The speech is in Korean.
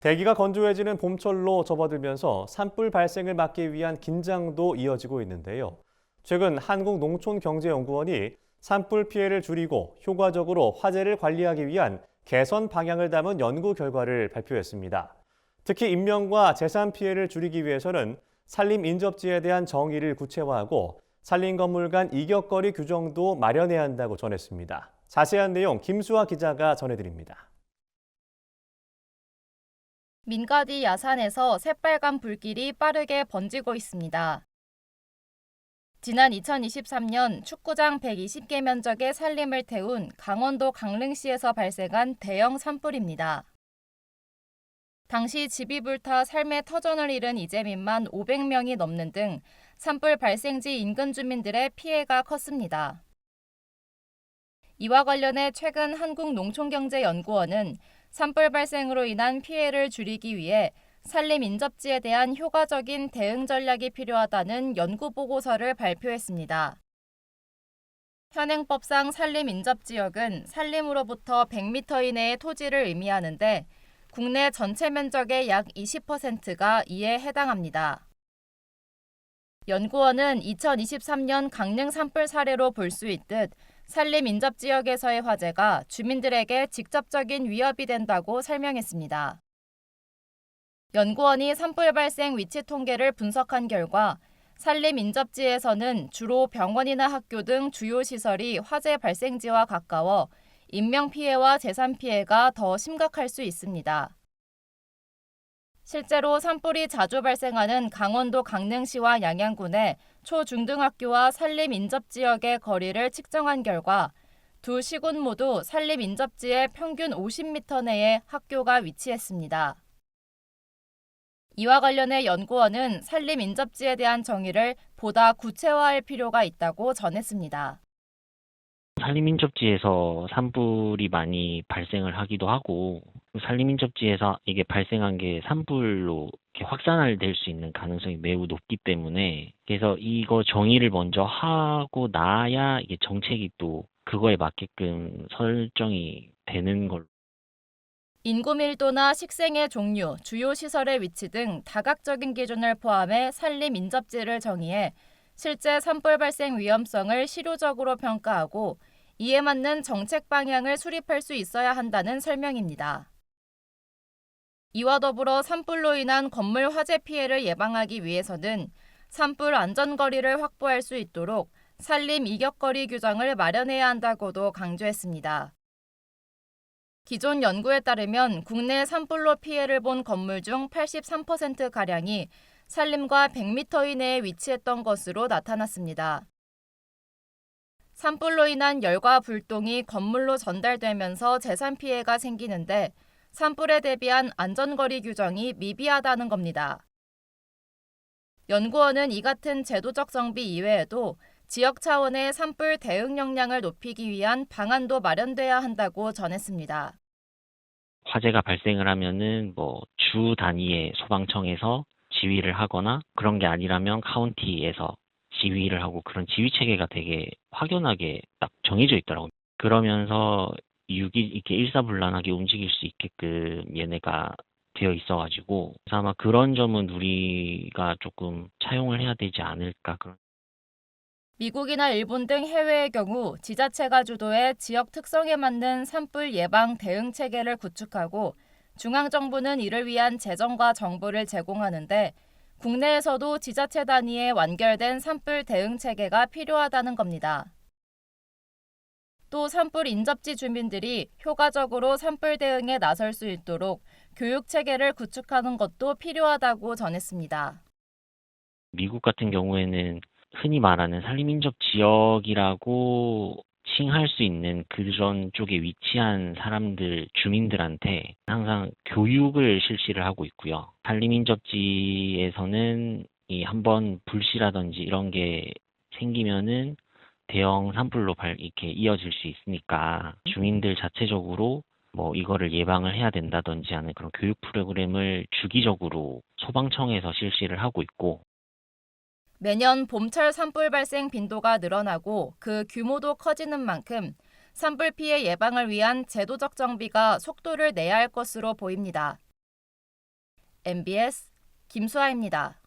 대기가 건조해지는 봄철로 접어들면서 산불 발생을 막기 위한 긴장도 이어지고 있는데요. 최근 한국농촌경제연구원이 산불 피해를 줄이고 효과적으로 화재를 관리하기 위한 개선 방향을 담은 연구 결과를 발표했습니다. 특히 인명과 재산 피해를 줄이기 위해서는 산림 인접지에 대한 정의를 구체화하고 산림 건물 간 이격거리 규정도 마련해야 한다고 전했습니다. 자세한 내용 김수아 기자가 전해드립니다. 민가디 야산에서 새빨간 불길이 빠르게 번지고 있습니다. 지난 2023년 축구장 120개 면적의 산림을 태운 강원도 강릉시에서 발생한 대형 산불입니다. 당시 집이 불타 삶의 터전을 잃은 이재민만 500명이 넘는 등 산불 발생지 인근 주민들의 피해가 컸습니다. 이와 관련해 최근 한국농촌경제연구원은 산불 발생으로 인한 피해를 줄이기 위해 산림 인접지에 대한 효과적인 대응 전략이 필요하다는 연구 보고서를 발표했습니다. 현행법상 산림 인접지역은 산림으로부터 100m 이내의 토지를 의미하는데 국내 전체 면적의 약 20%가 이에 해당합니다. 연구원은 2023년 강릉 산불 사례로 볼 수 있듯 산림 인접 지역에서의 화재가 주민들에게 직접적인 위협이 된다고 설명했습니다. 연구원이 산불 발생 위치 통계를 분석한 결과 산림 인접지에서는 주로 병원이나 학교 등 주요 시설이 화재 발생지와 가까워 인명피해와 재산 피해가 더 심각할 수 있습니다. 실제로 산불이 자주 발생하는 강원도 강릉시와 양양군의 초중등학교와 산림 인접지역의 거리를 측정한 결과 두 시군 모두 산림 인접지의 평균 50m 내에 학교가 위치했습니다. 이와 관련해 연구원은 산림 인접지에 대한 정의를 보다 구체화할 필요가 있다고 전했습니다. 산림인접지에서 산불이 많이 발생을 하기도 하고 산림인접지에서 이게 발생한 게 산불로 이렇게 확산될 수 있는 가능성이 매우 높기 때문에 그래서 이거 정의를 먼저 하고 나야 이게 정책이 또 그거에 맞게끔 설정이 되는 걸로. 인구 밀도나 식생의 종류, 주요 시설의 위치 등 다각적인 기준을 포함해 산림 인접지를 정의해 실제 산불 발생 위험성을 실효적으로 평가하고 이에 맞는 정책 방향을 수립할 수 있어야 한다는 설명입니다. 이와 더불어 산불로 인한 건물 화재 피해를 예방하기 위해서는 산불 안전거리를 확보할 수 있도록 산림 이격거리 규정을 마련해야 한다고도 강조했습니다. 기존 연구에 따르면 국내 산불로 피해를 본 건물 중 83%가량이 산림과 100m 이내에 위치했던 것으로 나타났습니다. 산불로 인한 열과 불똥이 건물로 전달되면서 재산 피해가 생기는데 산불에 대비한 안전거리 규정이 미비하다는 겁니다. 연구원은 이 같은 제도적 정비 이외에도 지역 차원의 산불 대응 역량을 높이기 위한 방안도 마련돼야 한다고 전했습니다. 화재가 발생을 하면은 주 단위의 소방청에서 지휘를 하거나 그런 게 아니라면 카운티에서 지휘를 하고 그런 지휘 체계가 되게 확연하게 딱 정해져 있더라고요. 그러면서 이렇게 일사불란하게 움직일 수 있게끔 얘네가 되어 있어가지고 그래서 아마 그런 점은 우리가 조금 차용을 해야 되지 않을까. 미국이나 일본 등 해외의 경우 지자체가 주도해 지역 특성에 맞는 산불 예방 대응 체계를 구축하고 중앙정부는 이를 위한 재정과 정보를 제공하는데 국내에서도 지자체 단위의 완결된 산불 대응 체계가 필요하다는 겁니다. 또 산불 인접지 주민들이 효과적으로 산불 대응에 나설 수 있도록 교육 체계를 구축하는 것도 필요하다고 전했습니다. 미국 같은 경우에는 흔히 말하는 산림인접 지역이라고 칭할 수 있는 그런 쪽에 위치한 사람들, 주민들한테 항상 교육을 실시를 하고 있고요. 산림인접지에서는 한번 불씨라든지 이런 게 생기면은 대형 산불로 이렇게 이어질 수 있으니까 주민들 자체적으로 이거를 예방을 해야 된다든지 하는 그런 교육 프로그램을 주기적으로 소방청에서 실시를 하고 있고 매년 봄철 산불 발생 빈도가 늘어나고 그 규모도 커지는 만큼 산불 피해 예방을 위한 제도적 정비가 속도를 내야 할 것으로 보입니다. MBS 김수아입니다.